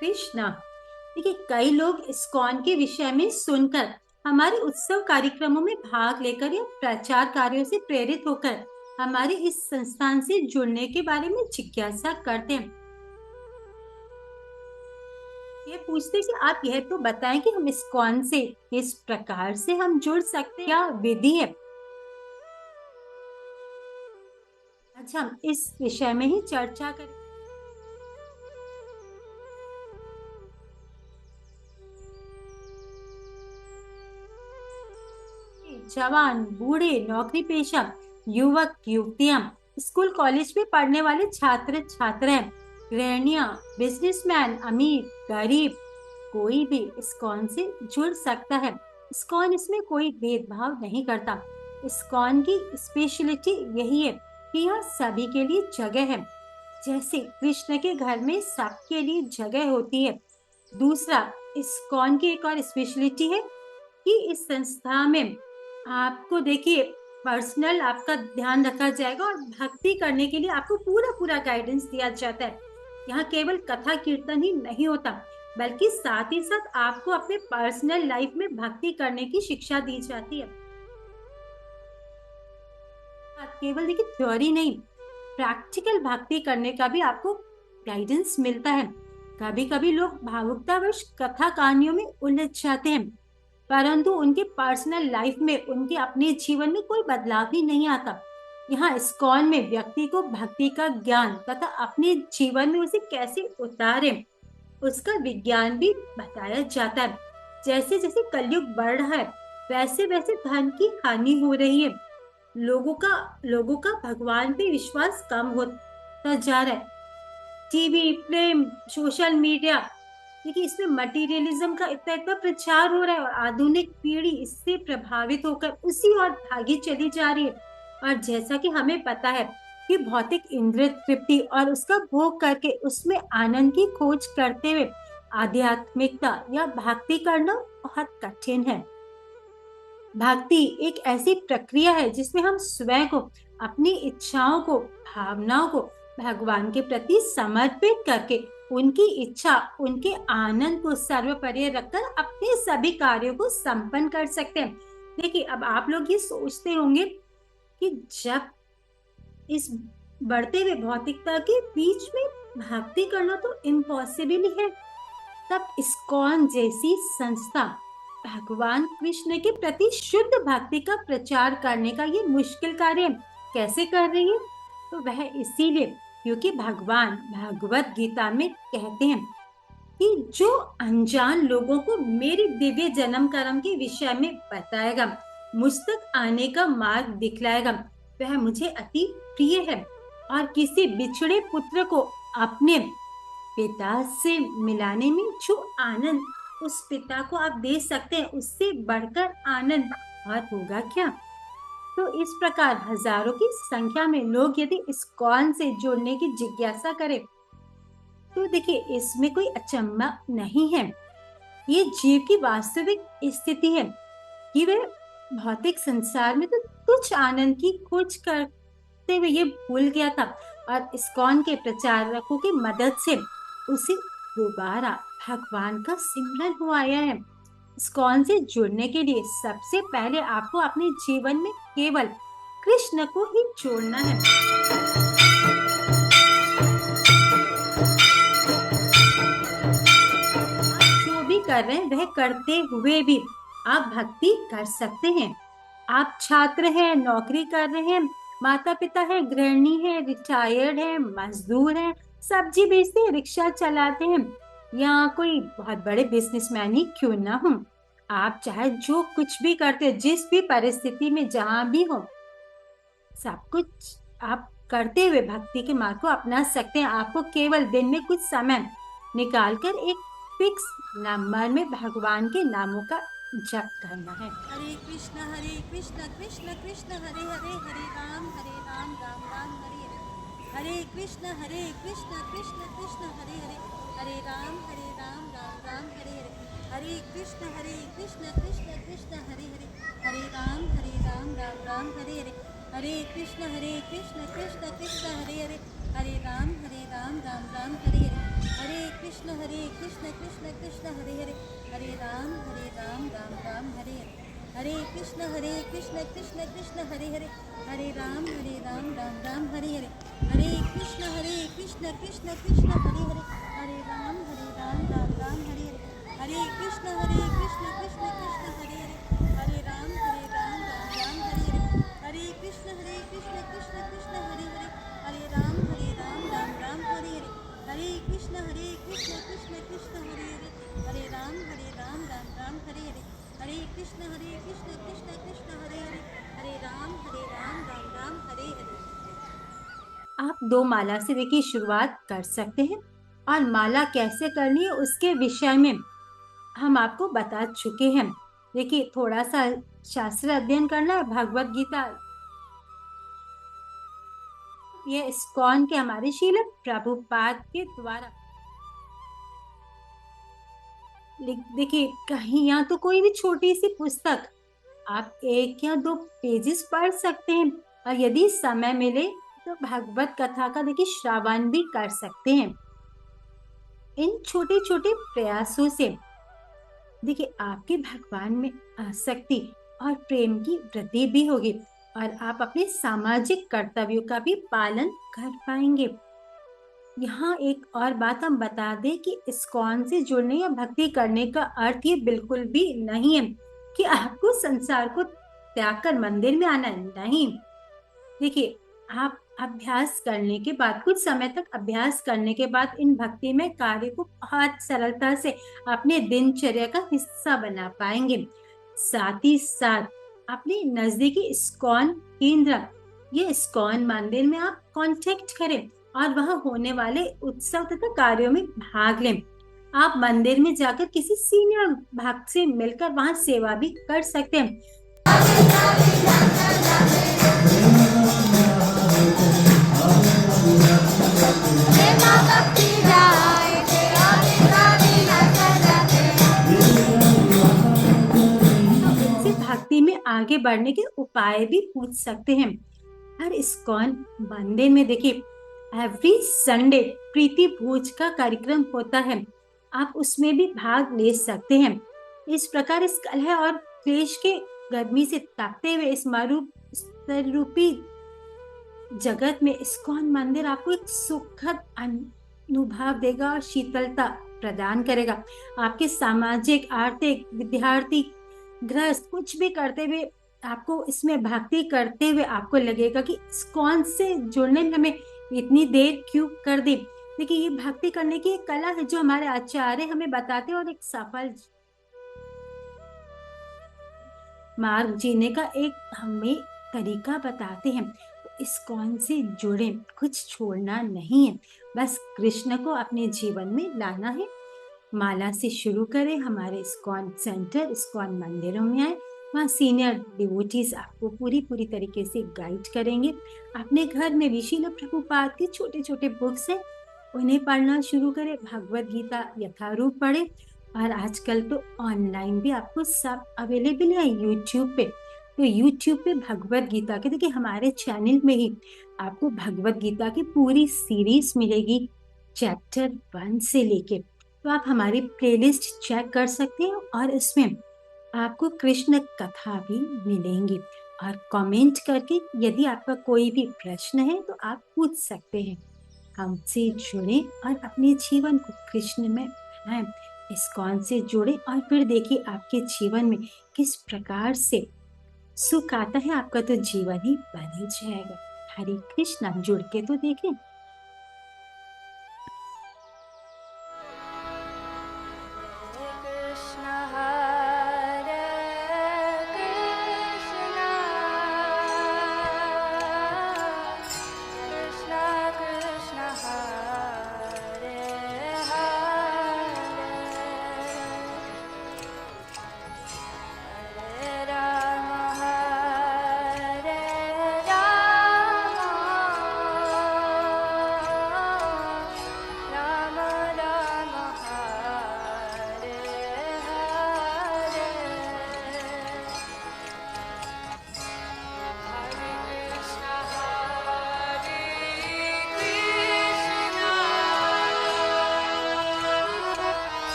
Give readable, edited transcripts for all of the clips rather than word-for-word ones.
कृष्णा। देखिए, कई लोग इस्कॉन के विषय में सुनकर हमारे उत्सव कार्यक्रमों में भाग लेकर या प्रचार कार्यों से प्रेरित होकर हमारे इस संस्थान से जुड़ने के बारे में जिज्ञासा करते हैं। ये पूछते हैं कि आप यह तो बताएं कि हम इस्कॉन से किस प्रकार से हम जुड़ सकते हैं, क्या विधि है। आज हम इस विषय में ही चर्चा करें। जवान, बूढ़े, नौकरी पेशा, युवक, युवतियां, स्कूल कॉलेज में पढ़ने वाले छात्र छात्राएं, गृहिणियां, बिजनेसमैन, अमीर, गरीब, कोई भी इस्कॉन से जुड़ सकता है। इस्कॉन इसमें कोई भेदभाव नहीं करता। इस्कॉन की स्पेशलिटी यही है कि यह सभी के लिए जगह है। जैसे कृष्ण के घर में सबके लिए जगह होती है। दूसरा, इस्कॉन की एक और स्पेशलिटी है कि इस संस्था में आपको देखिए पर्सनल आपका ध्यान रखा जाएगा और भक्ति करने के लिए आपको पूरा पूरा गाइडेंस दिया जाता है। यहाँ केवल कथा कीर्तन ही नहीं होता, बल्कि साथ ही साथ आपको अपने पर्सनल लाइफ में भक्ति करने की शिक्षा दी जाती है। केवल देखिए थ्योरी नहीं, प्रैक्टिकल भक्ति करने का भी आपको गाइडेंस मिलता है। कभी कभी लोग भावुकतावश कथा कहानियों में उलझ जाते हैं, परंतु उनके पर्सनल लाइफ में, उनके अपने जीवन में कोई बदलाव ही नहीं आता। यहाँ इस्कॉन में व्यक्ति को भक्ति का ज्ञान तथा अपने जीवन में उसे कैसे उतारे उसका विज्ञान भी बताया जाता है। जैसे जैसे कलयुग बढ़ रहा है, वैसे वैसे धन की हानि हो रही है। लोगों का भगवान पे विश्वास कम होता जा रहा है। टीवी, फिल्म, सोशल मीडिया, देखिए इसमें मटेरियलिज्म का इतना इतना प्रचार हो रहा है और आधुनिक पीढ़ी इससे प्रभावित होकर उसी ओर भागी चली जा रही है। और जैसा कि हमें पता है कि भौतिक इंद्रिय तृप्ति और उसका भोग करके उसमें आनंद की खोज करते हुए आध्यात्मिकता या भक्ति करना बहुत कठिन है। भक्ति एक ऐसी प्रक्रिया है जिसमें हम स्वयं को, अपनी इच्छाओं को, भावनाओं को भगवान के प्रति समर्पित करके उनकी इच्छा, उनके आनंद को सर्वोपरि रखकर अपने सभी कार्यों को संपन्न कर सकते हैं। देखिए, अब आप लोग ये सोचते होंगे कि जब इस बढ़ते हुए भौतिकता के बीच में भक्ति करना तो इम्पॉसिबल ही है, तब इस्कॉन जैसी संस्था भगवान कृष्ण के प्रति शुद्ध भक्ति का प्रचार करने का ये मुश्किल कार्य कैसे कर रही है? तो वह इसीलिए क्योंकि भगवान भगवत गीता में कहते हैं कि जो अनजान लोगों को मेरे दिव्य जन्म कर्म के विषय में बताएगा, मुझ तक आने का मार्ग दिखलाएगा, वह मुझे अति प्रिय है। और किसी बिछड़े पुत्र को अपने पिता से मिलाने में जो आनंद उस पिता को आप दे सकते हैं, उससे बढ़कर आनंद और होगा क्या? तो इस प्रकार हजारों की संख्या में लोग यदि इस्कॉन से जुड़ने की जिज्ञासा करें, तो देखिए इसमें कोई अचंभा नहीं है। ये जीव की वास्तविक स्थिति है कि वह भौतिक संसार में तो तुच्छ आनंद की खोज करते हुए ये भूल गया था, और इस्कॉन के प्रचारकों की मदद से उसे दोबारा भगवान का सिमरन हो आया है। इस्कॉन से जुड़ने के लिए सबसे पहले आपको अपने जीवन में केवल कृष्ण को ही जोड़ना है। जो भी कर रहे हैं वह करते हुए भी आप भक्ति कर सकते हैं। आप छात्र हैं, नौकरी कर रहे हैं, माता पिता है, गृहिणी है, रिटायर्ड है, मजदूर है, सब्जी बेचते हैं, रिक्शा चलाते हैं, या कोई बहुत बड़े बिजनेसमैन ही क्यों ना हो, आप चाहे जो कुछ भी करते हैं, जिस भी परिस्थिति में जहां भी हो, सब कुछ आप करते हुए भक्ति के मार्ग को अपना सकते हैं। आपको केवल दिन में कुछ समय निकालकर एक फिक्स नंबर में भगवान के नामों का जप करना है। हरे कृष्ण कृष्ण कृष्ण हरे हरे, हरे राम राम राम हरे हरे। हरे कृष्ण कृष्ण कृष्ण हरे हरे, हरे राम राम राम हरे हरे। हरे कृष्ण कृष्ण कृष्ण हरे हरे, हरे राम राम राम हरे हरे। हरे कृष्ण कृष्ण कृष्ण हरे हरे, हरे राम राम राम हरे हरे, हरे कृष्ण कृष्ण कृष्ण हरे हरे, हरे राम राम राम हरे हरे, हरे कृष्ण कृष्ण कृष्ण हरे हरे, हरे राम राम राम हरे हरे, हरे कृष्ण कृष्ण कृष्ण हरे हरे, हरे राम राम राम हरे हरे, हरे कृष्ण कृष्ण कृष्ण हरे हरे, हरे राम राम राम हरे हरे, हरे कृष्ण कृष्ण कृष्ण हरे हरे, हरे राम राम हरे हरे, हरे कृष्ण कृष्ण कृष्ण हरे हरे, हरे राम राम हरे हरे, हरे कृष्ण कृष्ण कृष्ण हरे हरे, हरे राम राम हरे हरे। आप 2 माला से देखिए शुरुआत कर सकते हैं और माला कैसे करनी है उसके विषय में हम आपको बता चुके हैं। देखिए थोड़ा सा शास्त्र अध्ययन करना है, भगवत गीता ये इस्कॉन के हमारे शील प्रभुपाद के द्वारा देखिए कहीं या तो कोई भी छोटी सी पुस्तक आप 1 या 2 पेजेस पढ़ सकते हैं और यदि समय मिले तो भगवत कथा का देखिए श्रवण भी कर सकते हैं। इन छोटे छोटे प्रयासों से देखिए आपके भगवान में आसक्ति और प्रेम की वृद्धि भी होगी और आप अपने सामाजिक कर्तव्यों का भी पालन कर पाएंगे। यहाँ एक और बात हम बता दें कि इस्कॉन से जुड़ने या भक्ति करने का अर्थ ये बिल्कुल भी नहीं है कि आपको संसार को त्याग कर मंदिर में आना है। नहीं, देखिए आप अभ्यास करने के बाद कुछ समय तक अभ्यास करने के बाद इन भक्ति में कार्य को बहुत सरलता से अपने दिनचर्या का हिस्सा बना पाएंगे। साथ ही साथ अपने नजदीकी इस्कॉन केंद्र ये इस्कॉन मंदिर में आप कांटेक्ट करें और वहां होने वाले उत्सव तथा कार्यों में भाग लें। आप मंदिर में जाकर किसी सीनियर भक्त से मिलकर वहां सेवा भी कर सकते हैं। इनसे भक्ति में आगे बढ़ने के उपाय भी पूछ सकते हैं। हर इस्कॉन मंदिर में देखिए एवरी संडे प्रीति भोज का कार्यक्रम होता है, आप उसमें भी भाग ले सकते हैं। इस प्रकार इस कलह और क्लेश के गर्मी से तपते हुए इस मरुभ रूपी जगत में इस्कॉन मंदिर आपको एक सुखद अनुभव देगा और शीतलता प्रदान करेगा। आपके सामाजिक आर्थिक विद्यार्थी गृहस्थ कुछ भी करते हुए आपको इसमें भक्ति करते हुए आपको लगेगा कि इस्कॉन से जुड़ने में हमें इतनी देर क्यों कर दी। देखिए ये भक्ति करने की एक कला है जो हमारे आचार्य हमें बताते हैं और एक सफल मार्ग जीने का एक हमें तरीका बताते हैं। तो इस्कॉन से जुड़े, कुछ छोड़ना नहीं है, बस कृष्ण को अपने जीवन में लाना है। माला से शुरू करें, हमारे इस्कॉन सेंटर इस्कॉन मंदिरों में आए, वहाँ सीनियर डिवोटीज आपको पूरी तरीके से गाइड करेंगे। अपने घर में भी श्रील प्रभुपाद के छोटे छोटे बुक्स हैं, उन्हें पढ़ना शुरू करें। भगवत गीता यथारूप पढ़े और आजकल तो ऑनलाइन भी आपको सब अवेलेबल है यूट्यूब पे। तो यूट्यूब पे भगवत गीता के देखिए हमारे चैनल में ही आपको भगवत गीता की पूरी सीरीज मिलेगी चैप्टर 1 से लेके। तो आप हमारी प्लेलिस्ट चेक कर सकते हैं और इसमें आपको कृष्ण कथा भी मिलेंगी। और कमेंट करके यदि आपका कोई भी प्रश्न है तो आप पूछ सकते हैं। हमसे जुड़े और अपने जीवन को कृष्ण में बनाएं, इस्कॉन से जुड़े और फिर देखिए आपके जीवन में किस प्रकार से सुख आता है, आपका तो जीवन ही बदल जाएगा। हरे कृष्णा, जुड़ के तो देखें।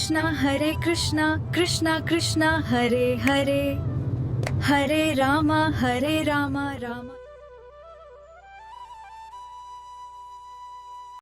कृष्णा कृष्णा कृष्णा हरे हरे, हरे रामा रामा